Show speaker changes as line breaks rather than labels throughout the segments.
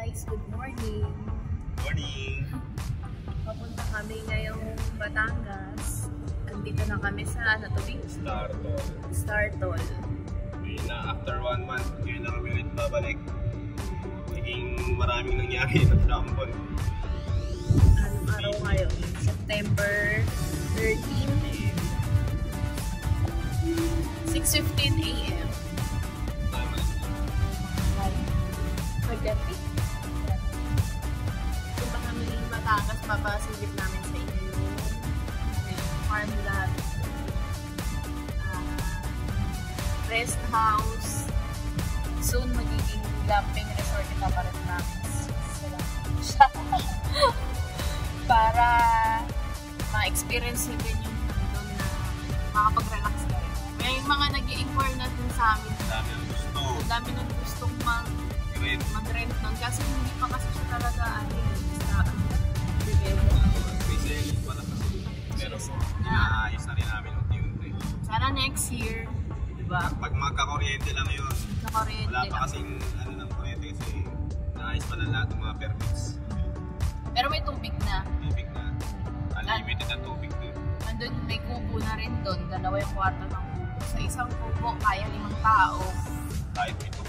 guys, good morning.
Morning!
Papunta kami ngayong Batangas. Andito na kami sa Startol.
After 1 month, ngayon na kami ulit babalik. Naging maraming nangyari ng Jambon.
Anong araw ngayon? September 13, 6:15 AM. Pagdating. Punta kami ng Batangas, papasilip namin sa inyo yung farmland, rest house, soon magiging glamping resort ito para namin siya. Para ma-experience din yung doon na makapag-relax ka rin. May mga nag-i-inquire na din sa amin. Dami nang gustong mag-rent nun. Kasi hindi pa kasi siya talaga
pero inaayos na rin namin unti-unti.
Sana next year, diba?
Pag magka-kuryente lang yun. Wala pa kasing ng kuryente kasi naayos pa na lahat ng mga permits.
Pero may tubig na.
Unlimited na tubig doon.
Andun may kubo na rin doon. 2 yung kwarto ng kubo. Sa isang kubo, kaya 5 tao.
Kahit pito.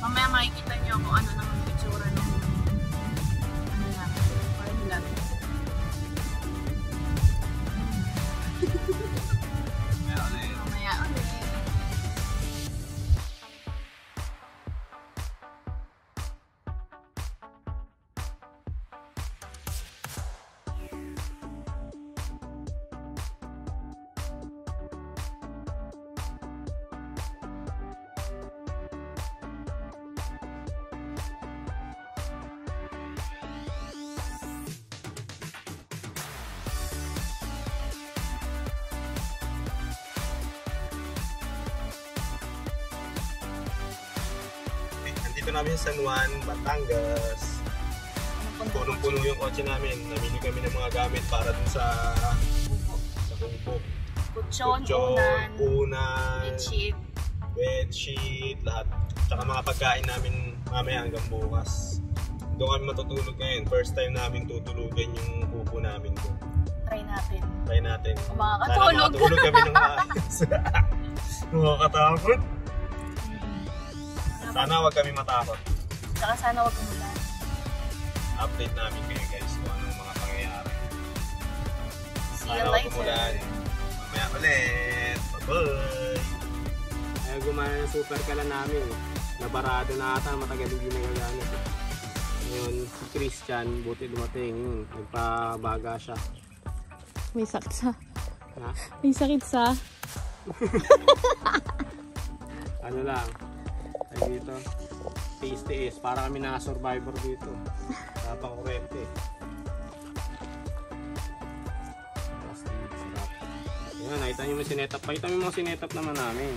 Mamaya makikita niyo kung ano naman picture ng farmland. Mamaya ulit.
Dito namin sa San Juan, Batangas. Punong-puno yung kotse namin. Namili kami ng mga gamit para dun sa kubo.
Kutsyon, unan, bedsheet, lahat. Tsaka mga pagkain namin mamaya hanggang bukas.
Doon kami matutulog ngayon. First time namin tutulugan yung kubo namin doon.
Try natin.
Kung
makakatulog.
Sana makatulog kami ng maayos. Makakatakot. Sana huwag kami matakot.
Saka sana huwag umulan.
Update namin kayo guys kung anong mga pangyayari.
See you later.
Mamaya ulit. Bye-bye!
Ayaw gumana ng super kala namin. Nabarado na ata, matagal hindi nagagamit. Ngayon, si Christian, buti dumating. Nagpabaga siya.
May sakit sa.
Ha?
May sakit sa.
Ano lang. Ay dito. Tiis-tiis. Para kami naka-survivor dito. Napang-kurente. Ayan, nakita nyo yung sinetap. Pakita mo yung mga sinetap naman namin.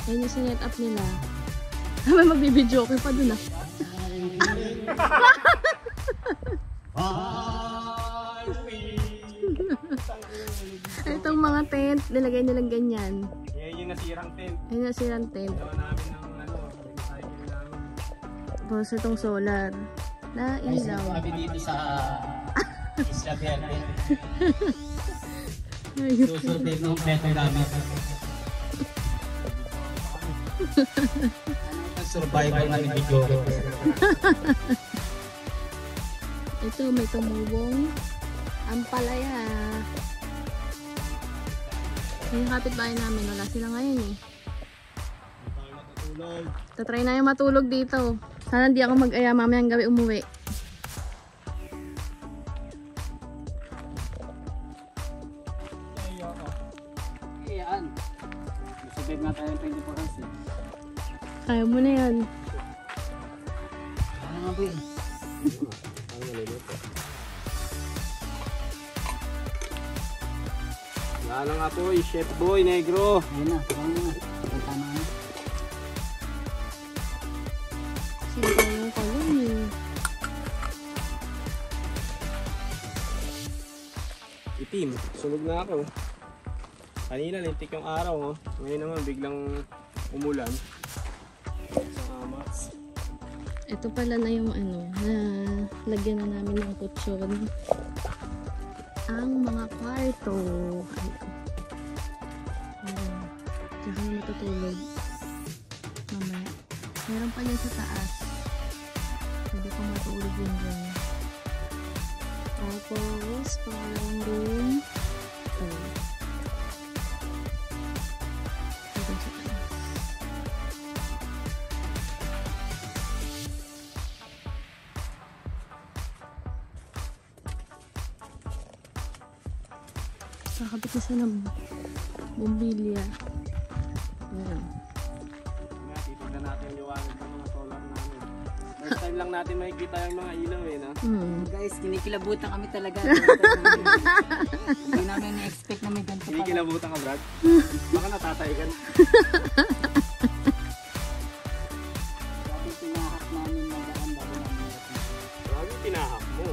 Ayan yung sinet-up nila. May magbibidyo okay pa dun ah. Itong mga tent, nilagay nilang ganyan.
Yan yung nasirang tent.
Ayan yung nasirang tent.
Gawa namin ng recycle namin.
Tapos itong solar na ilaw.
Kami dito sa Isla Verde. Susurvive ng kompleto namin. Survival namin video.
Ito may tumubong ampalaya. Yung kapitbahay namin, wala sila ngayon eh. Tatry na yung matulog dito. Sana hindi ako mag-aya mamayang gabi umuwi.
Ayan. Survive nga tayo ng 24 hours eh.
Kaya mo na yan.
Ano nga ba eh?
Wala nga po, Chef Boy Negro.
Ayun na, ayun na. Punta na.
Sino yung
itim. Sunog na ako. Kanina lintik yung araw, oh. Ngayon naman biglang umulan.
Ito pala na yung ano, na lagyan na namin ng kutsyon. Ang mga kwarto. Ayan. Tsaka na matutulog. Mamaya. Meron pa yan sa taas. Pwede kong matulog yun dyan. Tapos, pangalawang room. Ito. Ito sa taas. Kakabit na siya ng bumbilya. Ayan.
Titignan natin yung liwanag ng mga solar namin. First time lang natin makikita yung mga ilaw eh, no?
Guys, kinikilabutan kami talaga. Hindi namin na-expect na may ganito pala.
Kinikilabutan ka, Brad? Baka natatay ka.
Dati pinahak namin na daan bago namin narating.
Grabe pinahak mo.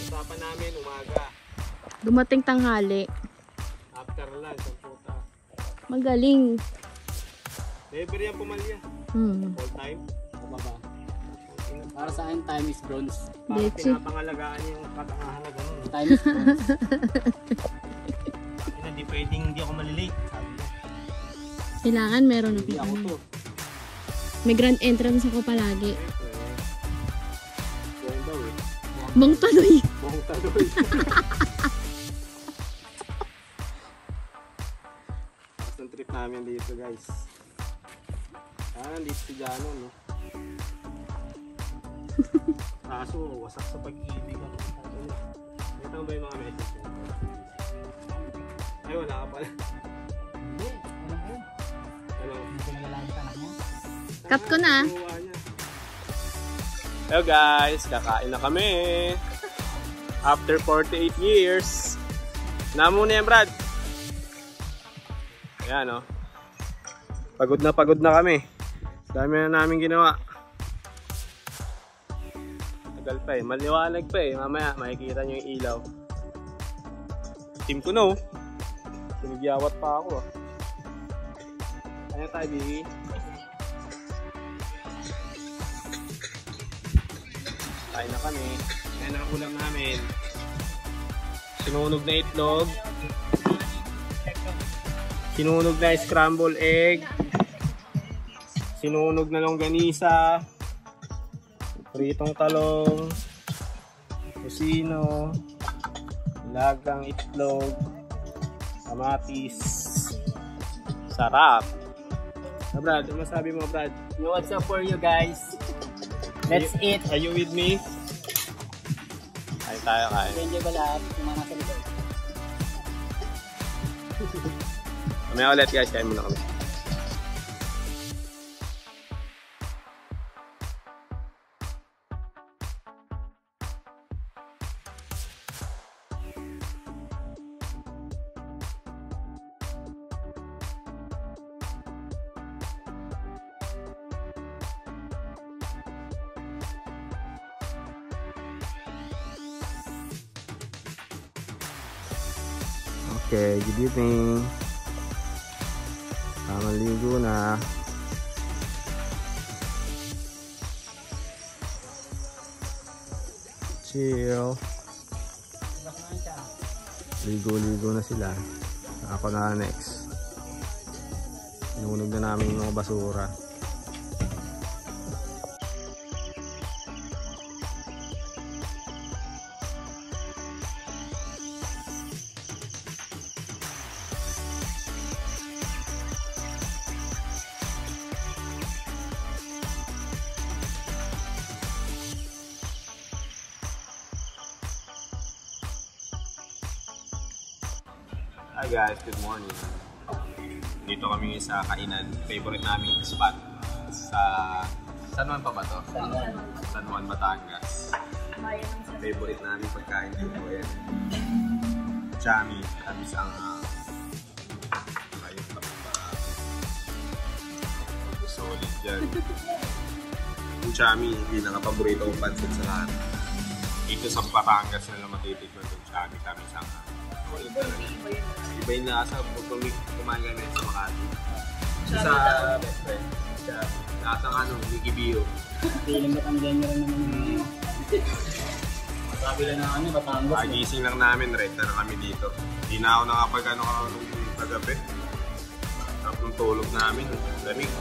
Usapan namin umaga.
Dumating tanghali.
After lunch, ang puta.
Magaling.
Never yan pumalya. All time.
Pababa. Para sa akin, time is bronze.
Para
Leche.
pinapangalagaan yung katangahan na gano'n.
Time is bronze.
Hindi pwedeng hindi ako malilate. Sabi niya.
Kailangan meron
Hindi ako to.
May grand entrance ako palagi.
Buong daw eh.
Bang taloy.
Buong taloy. Ang trip namin dito guys. Nandito si Jano, no? Kaso, wasak sa pag-ibig ako. Ito ba yung mga message mo? Ay, wala ka pala.
Hindi, ano ba yun?
Ano?
Hindi ko nalala yung tanak niya.
Cut ko na.
Hello guys, kakain na kami. After 48 years. Namo na yan, Brad. Ayan, oh. Pagod na kami. Dami na namin ginawa. Tagal pa eh. Maliwanag pa eh. Mamaya makikita nyo yung ilaw. Team ko no. Sinigyawat pa ako. Ano tayo, Biggie? Kain na kami. Ayan ang ulam namin. Sinunog na itlog. Sinunog na scrambled egg. Sinunog na longganisa. Pritong talong. Kusino. Lagang itlog. Kamatis. Sarap. Brad, ano masabi mo, Brad?
Yo, what's up for you guys? Let's eat.
Are you with me? Kain tayo, kain.
Enjoy ba lahat? Yung mga nasa likod.
Mamaya ulit guys, kain muna kami. Okay, good evening. Tamang ligo na. Chill. Ligo-ligo na sila. Ako na next. Inunog na namin yung mga basura. Hi guys, good morning. Dito kami sa kainan, favorite naming spot sa San Juan pa ba to? San Juan, Batangas. Favorite namin pagkain dito yan. Chami, tamis ang ayun pa solid dyan. yung Chami, pinaka-paborito kong pansit sa lahat. Dito sa Batangas na lang matitikman yung Chami kami sa iba yung nasa pag kumain kami sa Makati. Sa best friend. Nasa Mickey Bio.
Piling ba kang ganyan rin naman. Masabi lang na Batangas.
Pagising lang namin, rekta na kami dito. Hindi na ako nakapag nung kagabi. Tapos nung tulog namin, lamig.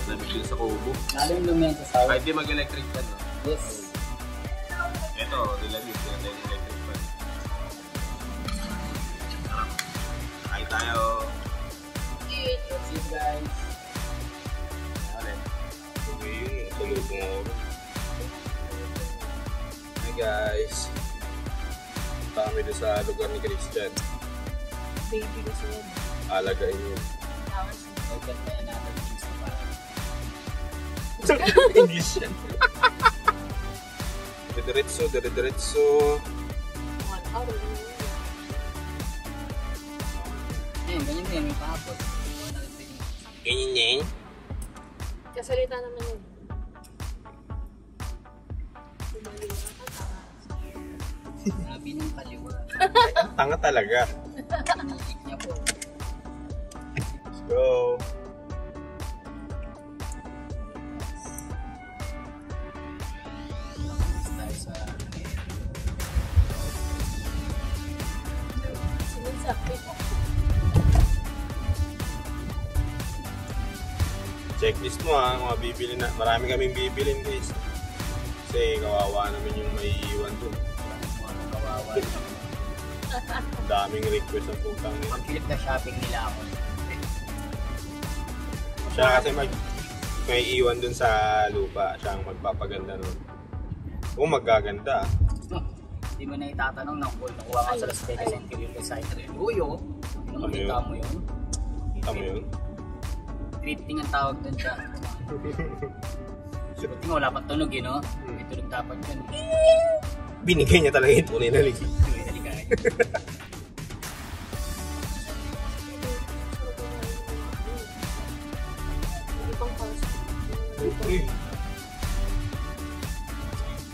Lamig din sa kubo.
Lalo yung lumiyan sa sawa.
Kahit di mag-electric fan, no?
Yes.
Ito, nilamig. Yan din electric fan. Kain tayo.
Cheers guys.
Tulog mo ako. Hi guys. Punta kami doon sa lugar ni Christian.
Baby kasi yan.
Alagain yun.
Pagkat na yan natin cheese na parang.
English yan. Dire-diretso, dire-diretso.
1 hour.
Ayun, ganyan din. May pahapon.
Ganyan yan.
Kasalita naman yun.
Sabi ng kaliwa.
Tanga talaga.
Iniik niya po.
Let's go.
Tayo sa...
Sinasakit ko.
Checklist mo mga bibili na. Marami kaming bibilin guys. Kasi kawawa naman yung may iwan doon.
Kawawa.
Daming request ang putang nila.
Pag-clip na shopping nila ako.
Siya kasi may iwan dun sa lupa. Siya ang magpapaganda nun. Kung magaganda.
Hindi mo na itatanong na kung nakuha ka sa Las Vegas Interior Designer. Uyo, nakikita mo yun.
Kita mo yun?
Drifting ang tawag dun siya. Buti nga wala pang tunog eh, no? May tunog dapat yun.
Binigay niya talaga yung tunay na ligay.
Tunay na ligay.
Hindi pang pasok.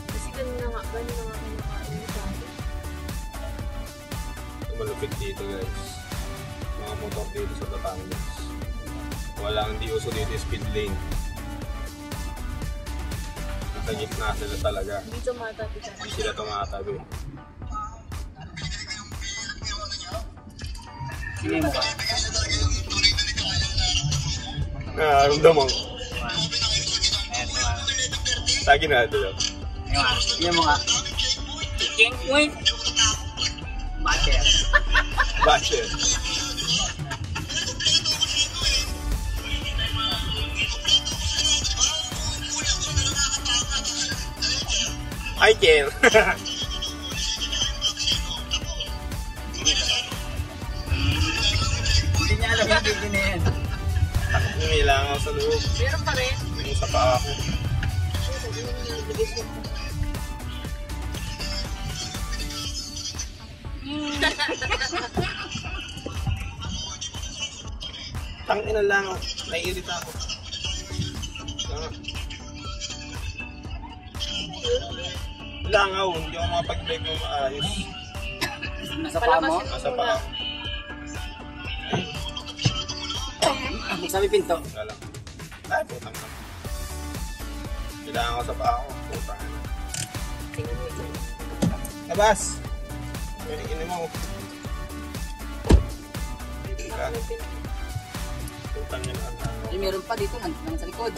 Kasi ganun na nga kinakain sa akin.
Malupit dito guys. Mga motor dito sa Batangas. Walang di uso dito yung speed lane. Nasa gitna sila talaga.
Hindi tumatabi ka.
Hindi sila tumatabi.
Sige mo ka.
Naramdaman ko.
Ayan, mga.
Tagi na ito lang.
Ayan mo nga. King Queen. Bacher.
Basher. I can.
Hindi niya alam yung video na yan.
Umilangaw sa loob.
Meron pa rin.
Yung sa paa ko. Tangina lang. Naiirita ako. Langaw. Hindi ako makapag-drive ng maayos.
Nasa paa mo?
Nasa paa ko.
Magsabi pinto.
Wala lang. Ay, putang na. Kailangan ko sa paa ko. Putang na.
Tingnan mo ito.
Labas! Pwede mo. Dito ka. Putang na lang.
Ay, meron pa dito nang sa likod.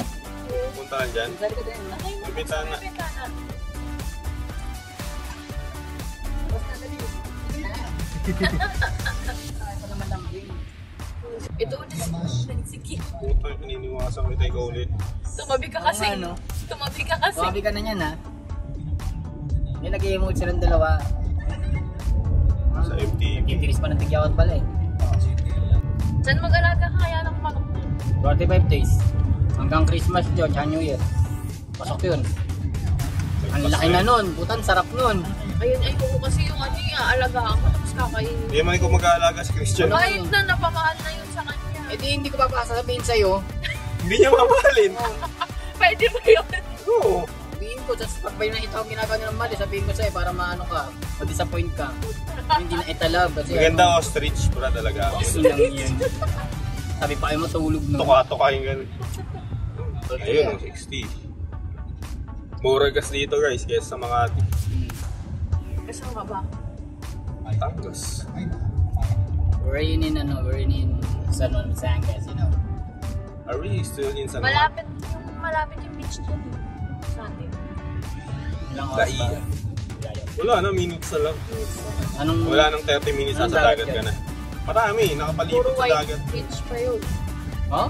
Punta lang dyan.
Sa likod din.
Ay,
May bintana.
Basta dali. Ay, pa naman lang din.
Ito ulit. Sige.
Putang, pininiwasan kita ikaw ulit.
Tumabi ka kasi.
Oo nga, no?
Tumabi ka kasi.
Tumabi ka na yan, ha? May nag-i-emote silang dalawa.
Sa FTV.
Nagtitiris pa ng tigyawat pala eh.
Saan mag-alaga ka kaya ng manok?
45 days. Hanggang Christmas yun, tsaka New Year. Pasok yun. Ang laki na nun. Putan, sarap nun.
Ayun, ay ko kasi yung ano yung aalagaan ko tapos kakainin.
Hindi man ikaw mag-aalaga si Christian.
Kahit na napamahal na yun sa kanya.
Eh di hindi ko pa sasabihin sa'yo.
Hindi niya mamahalin.
Pwede ba yun?
Oo.
Sabihin ko, tapos pag may nakita akong ginagawa nila ng mali, sabihin ko sa'yo para maano ka, ma-disappoint ka. Hindi na italab. Kasi
Maganda ostrich pala talaga.
Sinang yan. Sabi pa kayo matulog no.
Tuka-tuka yung ganun. Ayun, 60. Mura gas dito guys, kaysa sa Makati.
Kasama ka ba?
Batangas.
We're in San Juan, Batangas, you know.
Are we still in San Juan?
Malapit yung beach dyan. Sa atin.
Ilang oras ba?
Daiya. Wala na, minutes na lang.
Anong...
Wala nang 30 minutes
Anong
sa dagat
dagat
ka
yan?
na. Marami, nakapalibot
Puro
sa
white
dagat.
beach pa yun.
Oh?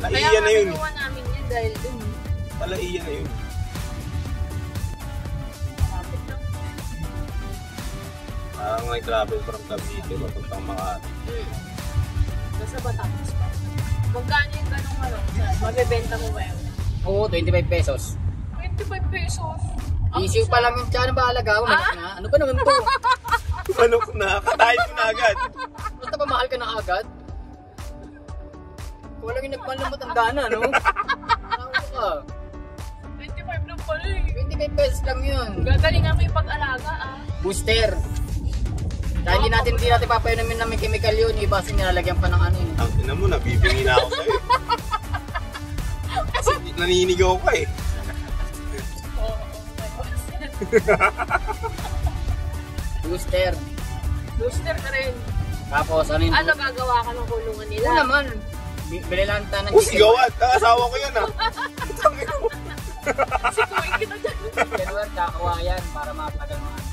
Kaya
Talaiya na yun.
kinuha namin yan dahil dun.
Talaiya na yun.
Malapit lang.
Parang may travel from Cavite, papuntang Makati.
Nasa Batangas pa. Magkano yung ganong ano? Mabibenta mo ba yun?
Oo, 25 pesos.
25 pesos.
Issue pa lang yung tiyan ba alaga mo? Na? Ano ba naman to?
Manok na, katayin ko na agad.
Basta pa mahal ka na agad? Wala yung nagpalang matanda na, no? Ano ka?
25 lang pala eh.
25 pesos lang yun.
Gagalingan mo yung pag-alaga ah.
Booster. Dahil hindi natin papainumin na may chemical yun. Iba kasi nilalagyan pa ng ano yun.
Ang ina mo, nabibingi na ako sa'yo. Kasi naninigaw ka eh.
Booster.
Booster ka rin.
Tapos ano yun?
Ano gagawa ka ng kulungan nila?
Oo naman. Bili lang tayo ng
Sigawan, asawa ko yan ah.
Sikuin kita dyan.
Januar, kakawayan para mapagal mga ano.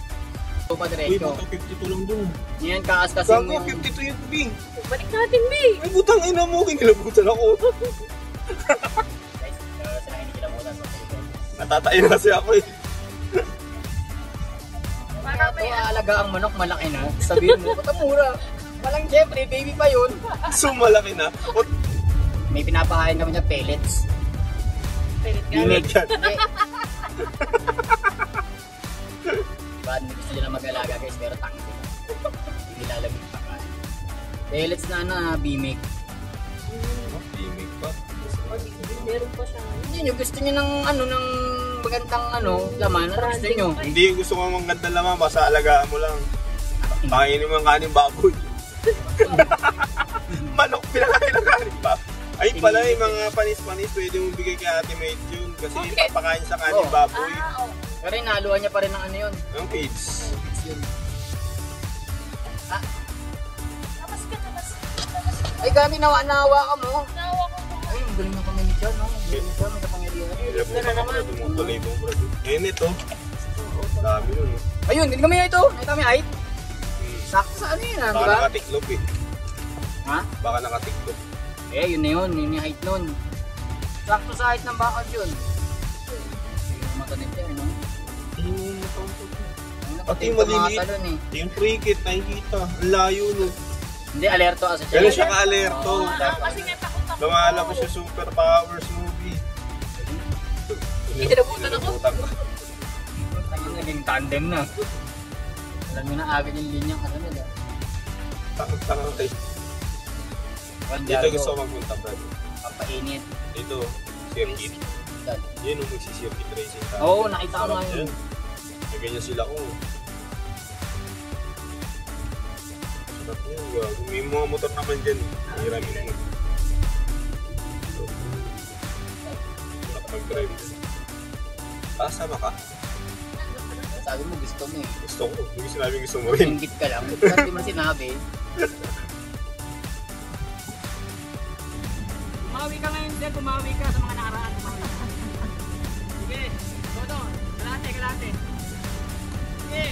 Ito pa
Uy,
diretso.
baka 52 lang dun.
Yan, kaaskasin mo
Gago,
yung...
52 yung bing.
Balik natin, B.
Ay, butang ina mo, kinilabutan ako.
Guys, sila kinikilamutan sa Pilipinas.
Natatayo na kasi ako eh.
Para
Ito,
may
aalaga ang manok, malaki na. Sabihin mo, ba't ang mura? Walang syempre, baby pa yun.
So malaki na. O,
May pinapahain kami na pellets.
pilit ka.
Binig yan.
Diba, hindi gusto nila mag-alaga guys, pero tangi sila. Hindi lalamig pa ka. Pellets na bimig.
Bimig pa.
Meron pa siya.
Hindi nyo, gusto nyo ng ano, ng magandang ano, laman. Ano gusto nyo?
Hindi gusto ko mang ganda lamang, basta alagaan mo lang. Pakainin mo ang kanin baboy. Manok, pinakain ng kanin pa. Ay pala, yung mga panis-panis, pwede mong bigay kay Ate Mate yun. Kasi
Okay.
papakain sa kanin
Oh.
baboy.
Ah, oh.
Pero inaluan niya pa rin ng ano yun.
Ang kids.
It's yun.
Tapos ka.
Ay, gami nawa ka mo.
Nawa ko po.
Ay, ang galing na kami ni John, no? Ang galing ni John, may kapangyarihan.
Ilabutan ka pala, tumutulay mo. Ngayon ito. Dami nun.
Ayun, hindi kami ito. Nakita kami height. Sakto sa ano yun, di
Baka
ba?
nakatiklop eh.
Ha?
Baka nakatiklop.
Eh, yun na yun. Yun yung height nun. Sakto sa height ng bakod yun. Yung maganit yan, no?
Pati
Yung
maliliit.
tumatalon, eh.
Yung cricket, nakikita. Ang layo no.
Hindi, alerto kasi siya.
Ganun siya ka-alerto.
Kasi nga takot ako.
Lumalabas siya superpowers movie.
Inabutan ako.
Ayun, naging tandem na. Alam nyo na agad yung linyang kasunod, ah.
Takot tayo. Dito gusto ko magpunta, Brad.
Papainit.
Dito, circuit. Yan yung magsisircuit racing tayo.
Oo, nakita ko nga
Sarap
yun.
yan. Ganyan sila ko. Sarap yan, gago. May mga motor naman dyan. Hiramin mo. Sarap mag-drive. Sama ka?
Sabi mo gusto mo eh.
Gusto ko. Hindi sinabi gusto mo rin.
Ingit ka lang. Ba't di mo sinabi? Pumawi ka ngayon, Del. Pumawi ka sa mga nakaraan. Sige. Go doon. Kalate. Sige.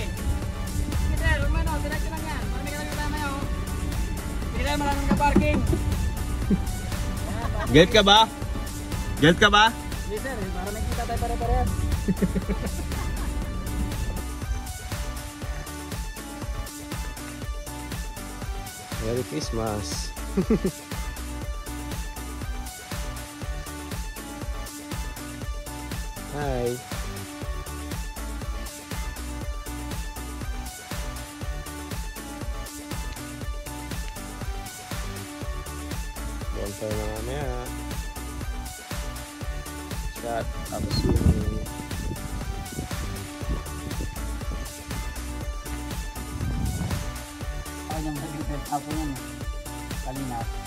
Sige, Del. Huwag mo na. Diretso lang yan. Marami ka lang yung tama yun. Sige, Del. Maraming ka parking.
Get ka ba? Get ka ba?
Sige, sir. Para may kita tayo pare-parehan.
Merry Christmas. Hi. Bonfire na mamaya.
dagat, tapos swimming.
Ako yung naging tapo yan eh. Kalina.